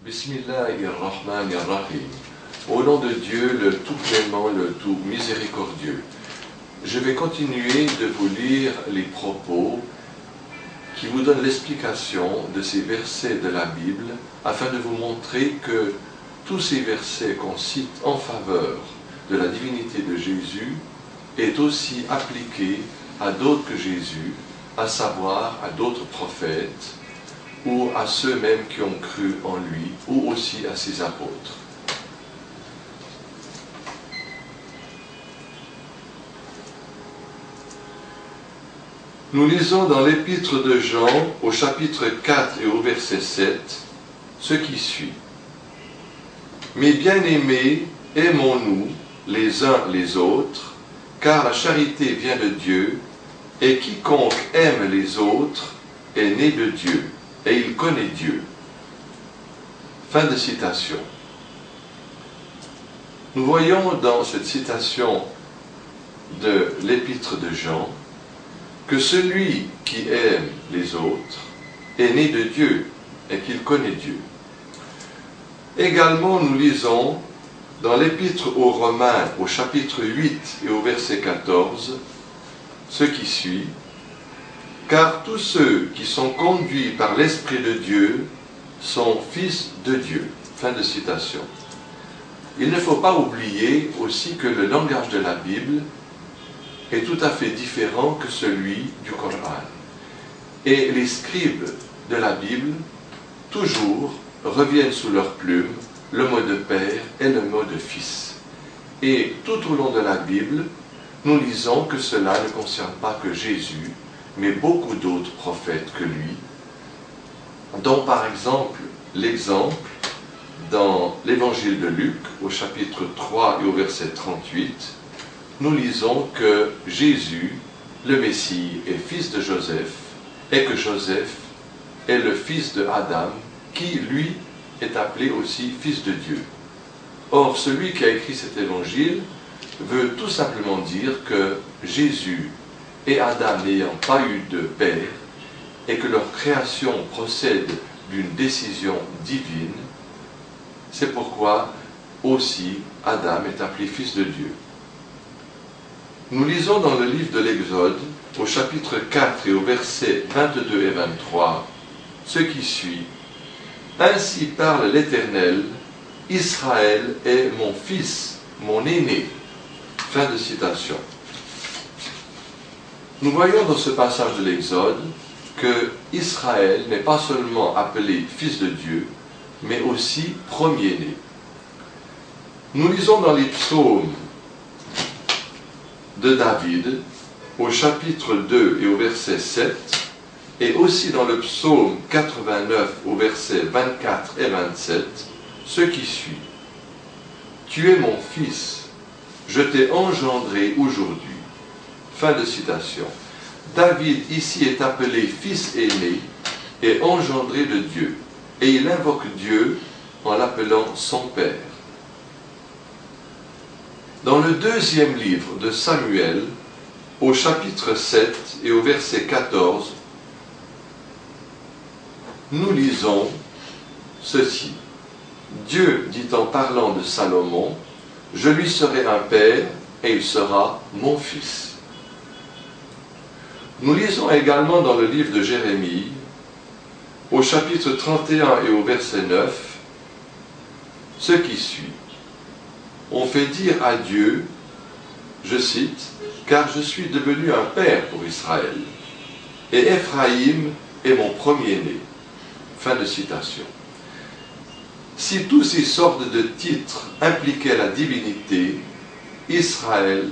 Bismillahirrahmanirrahim. Au nom de Dieu, le tout clément, le tout miséricordieux. Je vais continuer de vous lire les propos qui vous donnent l'explication de ces versets de la Bible, afin de vous montrer que tous ces versets qu'on cite en faveur de la divinité de Jésus est aussi appliqué à d'autres que Jésus, à savoir à d'autres prophètes, ou à ceux-mêmes qui ont cru en lui, ou aussi à ses apôtres. Nous lisons dans l'épître de Jean, au chapitre 4 et au verset 7, ce qui suit. « Mes bien-aimés, aimons-nous les uns les autres, car la charité vient de Dieu, et quiconque aime les autres est né de Dieu, et il connaît Dieu. » Fin de citation. Nous voyons dans cette citation de l'épître de Jean que celui qui aime les autres est né de Dieu et qu'il connaît Dieu. Également, nous lisons dans l'épître aux Romains, au chapitre 8 et au verset 14, ce qui suit. « Car tous ceux qui sont conduits par l'Esprit de Dieu sont fils de Dieu. » Fin de citation. Il ne faut pas oublier aussi que le langage de la Bible est tout à fait différent que celui du Coran. Et les scribes de la Bible, toujours, reviennent sous leur plume le mot de père et le mot de fils. Et tout au long de la Bible, nous lisons que cela ne concerne pas que Jésus, mais beaucoup d'autres prophètes que lui, dont par exemple l'exemple dans l'évangile de Luc, au chapitre 3 et au verset 38, nous lisons que Jésus, le Messie, est fils de Joseph, et que Joseph est le fils de Adam, qui, lui, est appelé aussi fils de Dieu. Or, celui qui a écrit cet évangile veut tout simplement dire que Jésus et Adam n'ayant pas eu de père, et que leur création procède d'une décision divine, c'est pourquoi aussi Adam est appelé fils de Dieu. Nous lisons dans le livre de l'Exode, au chapitre 4 et au verset 22 et 23, ce qui suit. « Ainsi parle l'Éternel, Israël est mon fils, mon aîné. » Fin de citation. Nous voyons dans ce passage de l'Exode que Israël n'est pas seulement appelé fils de Dieu, mais aussi premier-né. Nous lisons dans les psaumes de David, au chapitre 2 et au verset 7, et aussi dans le psaume 89 au verset 24 et 27, ce qui suit. « Tu es mon fils, je t'ai engendré aujourd'hui. » Fin de citation. David ici est appelé fils aîné et engendré de Dieu, et il invoque Dieu en l'appelant son Père. Dans le deuxième livre de Samuel, au chapitre 7 et au verset 14, nous lisons ceci. Dieu dit en parlant de Salomon, « Je lui serai un père et il sera mon fils. » Nous lisons également dans le livre de Jérémie, au chapitre 31 et au verset 9, ce qui suit. On fait dire à Dieu, je cite, « Car je suis devenu un père pour Israël, et Éphraïm est mon premier-né. » Fin de citation. Si tous ces sortes de titres impliquaient la divinité, Israël,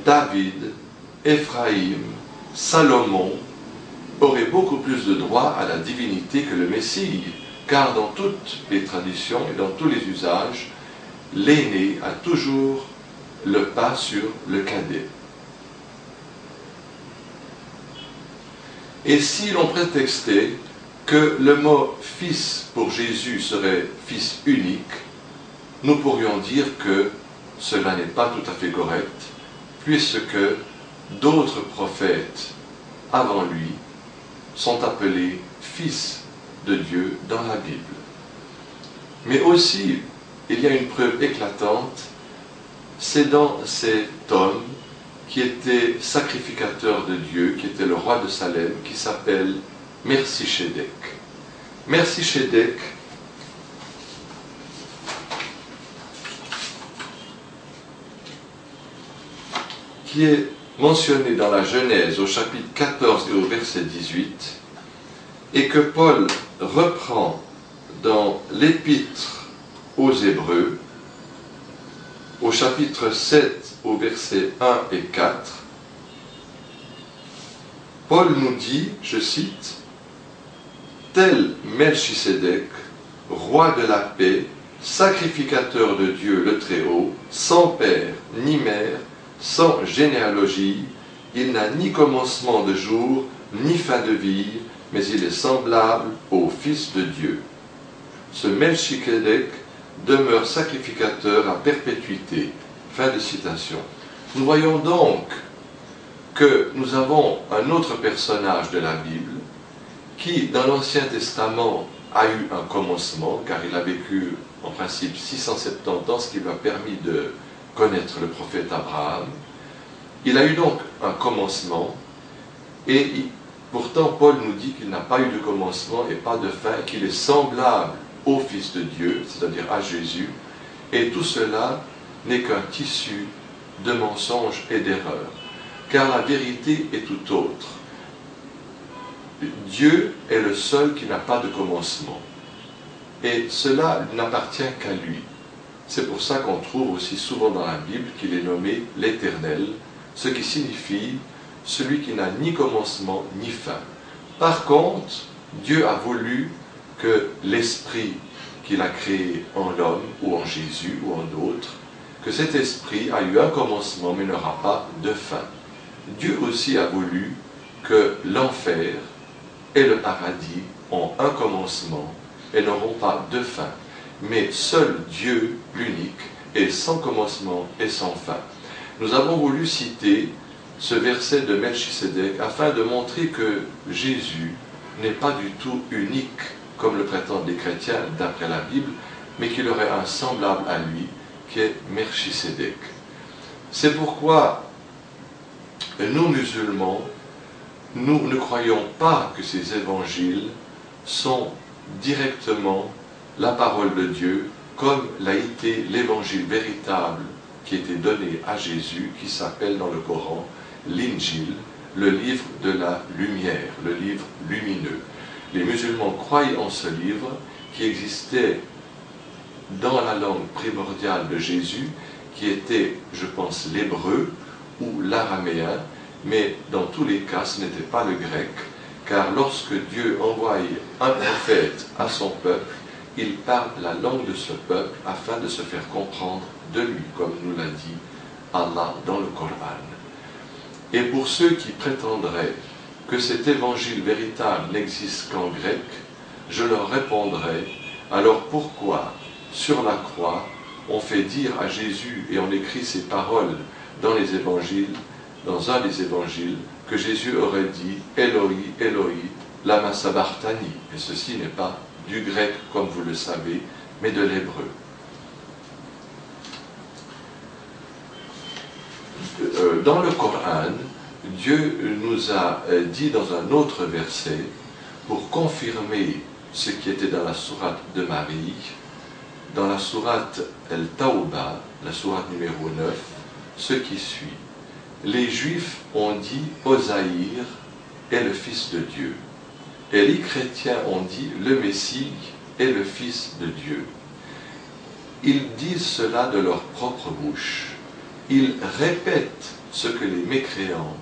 David, Éphraïm, Salomon auraient beaucoup plus de droit à la divinité que le Messie, car dans toutes les traditions et dans tous les usages, l'aîné a toujours le pas sur le cadet. Et si l'on prétextait que le mot « fils » pour Jésus serait « fils unique », nous pourrions dire que cela n'est pas tout à fait correct, puisque d'autres prophètes avant lui sont appelés fils de Dieu dans la Bible. Mais aussi, il y a une preuve éclatante, c'est dans cet homme qui était sacrificateur de Dieu, qui était le roi de Salem, qui s'appelle Melchisédek. Melchisédek, qui est mentionné dans la Genèse au chapitre 14 et au verset 18, et que Paul reprend dans l'Épître aux Hébreux, au chapitre 7, au verset 1 et 4, Paul nous dit, je cite, « Tel Melchisédek, roi de la paix, sacrificateur de Dieu le Très-Haut, sans père ni mère, sans généalogie, il n'a ni commencement de jour, ni fin de vie, mais il est semblable au Fils de Dieu. Ce Melchisédek demeure sacrificateur à perpétuité. » Fin de citation. Nous voyons donc que nous avons un autre personnage de la Bible qui, dans l'Ancien Testament, a eu un commencement, car il a vécu en principe 670 ans, ce qui lui a permis de connaître le prophète Abraham. Il a eu donc un commencement, et pourtant Paul nous dit qu'il n'a pas eu de commencement et pas de fin, qu'il est semblable au Fils de Dieu, c'est-à-dire à Jésus, et tout cela n'est qu'un tissu de mensonges et d'erreurs, car la vérité est tout autre. Dieu est le seul qui n'a pas de commencement, et cela n'appartient qu'à lui. C'est pour ça qu'on trouve aussi souvent dans la Bible qu'il est nommé l'Éternel, ce qui signifie celui qui n'a ni commencement ni fin. Par contre, Dieu a voulu que l'esprit qu'il a créé en l'homme, ou en Jésus, ou en d'autres, que cet esprit a eu un commencement mais n'aura pas de fin. Dieu aussi a voulu que l'enfer et le paradis ont un commencement et n'auront pas de fin. Mais seul Dieu, l'unique, est sans commencement et sans fin. Nous avons voulu citer ce verset de Melchisédek afin de montrer que Jésus n'est pas du tout unique, comme le prétendent les chrétiens d'après la Bible, mais qu'il aurait un semblable à lui, qui est Melchisédek. C'est pourquoi nous, musulmans, nous ne croyons pas que ces évangiles sont directement la parole de Dieu, comme l'a été l'évangile véritable qui était donné à Jésus, qui s'appelle dans le Coran l'Injil, le livre de la lumière, le livre lumineux. Les musulmans croient en ce livre qui existait dans la langue primordiale de Jésus, qui était, je pense, l'hébreu ou l'araméen, mais dans tous les cas, ce n'était pas le grec, car lorsque Dieu envoie un prophète à son peuple, il parle la langue de ce peuple afin de se faire comprendre de lui, comme nous l'a dit Allah dans le Coran. Et pour ceux qui prétendraient que cet évangile véritable n'existe qu'en grec, je leur répondrai, alors pourquoi, sur la croix, on fait dire à Jésus et on écrit ces paroles dans les évangiles, dans un des évangiles, que Jésus aurait dit « Eloi, Eloi, lama sabachthani ». Et ceci n'est pas du grec, comme vous le savez, mais de l'hébreu. Dans le Coran, Dieu nous a dit dans un autre verset, pour confirmer ce qui était dans la sourate de Marie, dans la sourate El-Tawba, la sourate numéro 9, ce qui suit. Les Juifs ont dit Osaïr est le Fils de Dieu. Et les chrétiens ont dit le Messie est le Fils de Dieu. Ils disent cela de leur propre bouche. Ils répètent ce que les mécréants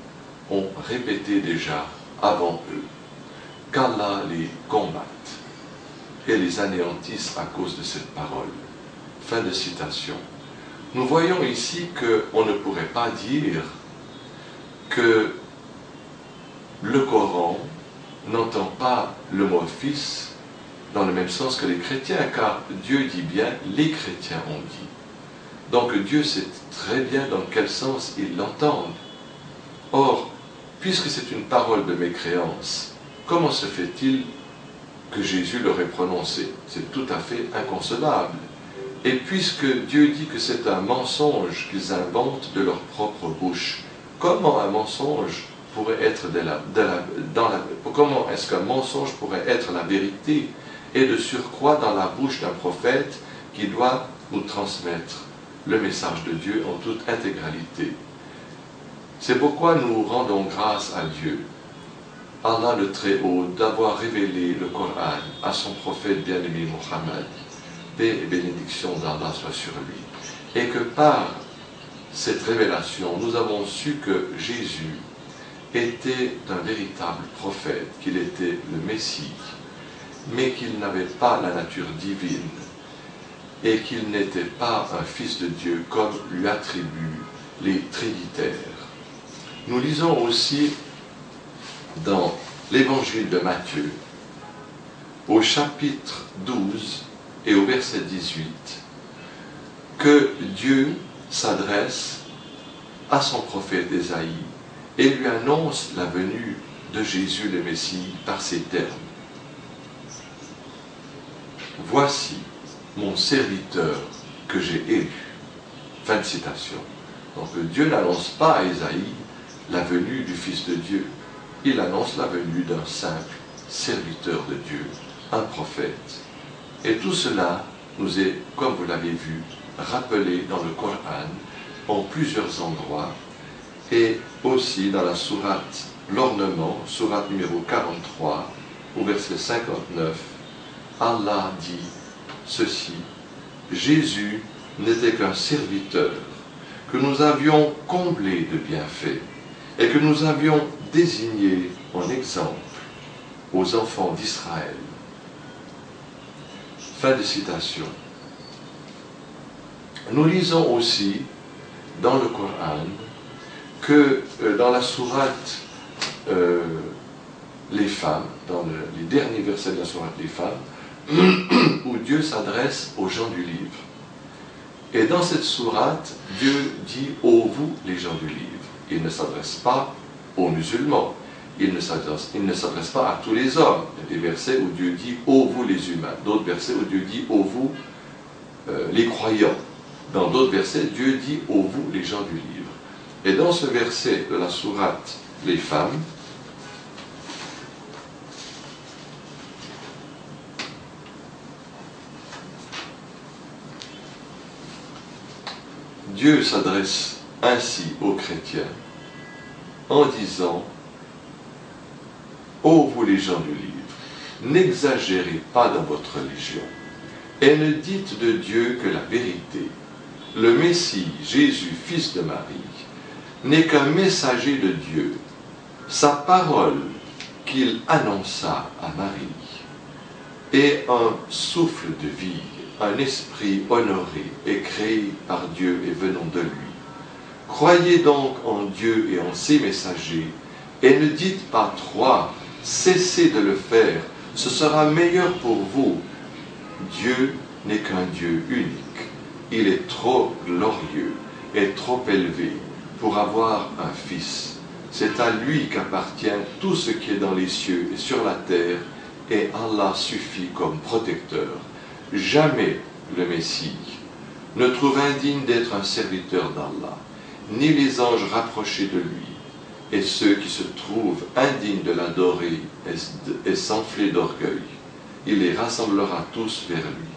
ont répété déjà avant eux. Qu'Allah les combatte et les anéantisse à cause de cette parole. Fin de citation. Nous voyons ici qu'on ne pourrait pas dire que le Coran n'entend pas le mot fils dans le même sens que les chrétiens, car Dieu dit bien les chrétiens ont dit. Donc Dieu sait très bien dans quel sens ils l'entendent. Or, puisque c'est une parole de mécréance, comment se fait-il que Jésus leur ait prononcées. C'est tout à fait inconcevable. Et puisque Dieu dit que c'est un mensonge qu'ils inventent de leur propre bouche, comment un mensonge pourrait être comment est-ce qu'un mensonge pourrait être la vérité, et de surcroît dans la bouche d'un prophète qui doit nous transmettre le message de Dieu en toute intégralité? C'est pourquoi nous rendons grâce à Dieu, Allah le Très-Haut, d'avoir révélé le Coran à son prophète bien-aimé Mohammed, paix et bénédiction d'Allah soit sur lui, et que par cette révélation, nous avons su que Jésus était un véritable prophète, qu'il était le Messie, mais qu'il n'avait pas la nature divine, et qu'il n'était pas un fils de Dieu comme lui attribuent les trinitaires. Nous lisons aussi dans l'évangile de Matthieu, au chapitre 12 et au verset 18, que Dieu s'adresse à son prophète Ésaïe et lui annonce la venue de Jésus le Messie par ces termes. « Voici mon serviteur que j'ai élu. » Fin de citation. Donc Dieu n'annonce pas à Ésaïe la venue du Fils de Dieu. Il annonce la venue d'un simple serviteur de Dieu, un prophète. Et tout cela nous est, comme vous l'avez vu, rappelé dans le Coran en plusieurs endroits, et aussi dans la sourate L'Ornement, sourate numéro 43, au verset 59, Allah dit ceci: Jésus n'était qu'un serviteur que nous avions comblé de bienfaits et que nous avions désigné en exemple aux enfants d'Israël. Fin de citation. Nous lisons aussi dans le Coran que dans la sourate Les femmes, dans les derniers versets de la sourate Les femmes, où Dieu s'adresse aux gens du livre. Et dans cette sourate, Dieu dit « Ô vous, les gens du livre ». Il ne s'adresse pas aux musulmans, il ne s'adresse pas à tous les hommes. Il y a des versets où Dieu dit « Ô vous, les humains », d'autres versets où Dieu dit « Ô vous, les croyants ». Dans d'autres versets, Dieu dit « Ô vous, les gens du livre ». Et dans ce verset de la sourate Les femmes, Dieu s'adresse ainsi aux chrétiens en disant « Ô vous les gens du livre, n'exagérez pas dans votre religion et ne dites de Dieu que la vérité. Le Messie, Jésus, fils de Marie, n'est qu'un messager de Dieu, sa parole qu'il annonça à Marie est un souffle de vie, un esprit honoré et créé par Dieu et venant de lui. Croyez donc en Dieu et en ses messagers, et ne dites pas trois, cessez de le faire, ce sera meilleur pour vous. Dieu n'est qu'un Dieu unique, il est trop glorieux et trop élevé pour avoir un fils. C'est à lui qu'appartient tout ce qui est dans les cieux et sur la terre, et Allah suffit comme protecteur. Jamais le Messie ne trouve indigne d'être un serviteur d'Allah, ni les anges rapprochés de lui, et ceux qui se trouvent indignes de l'adorer et s'enfler d'orgueil. Il les rassemblera tous vers lui.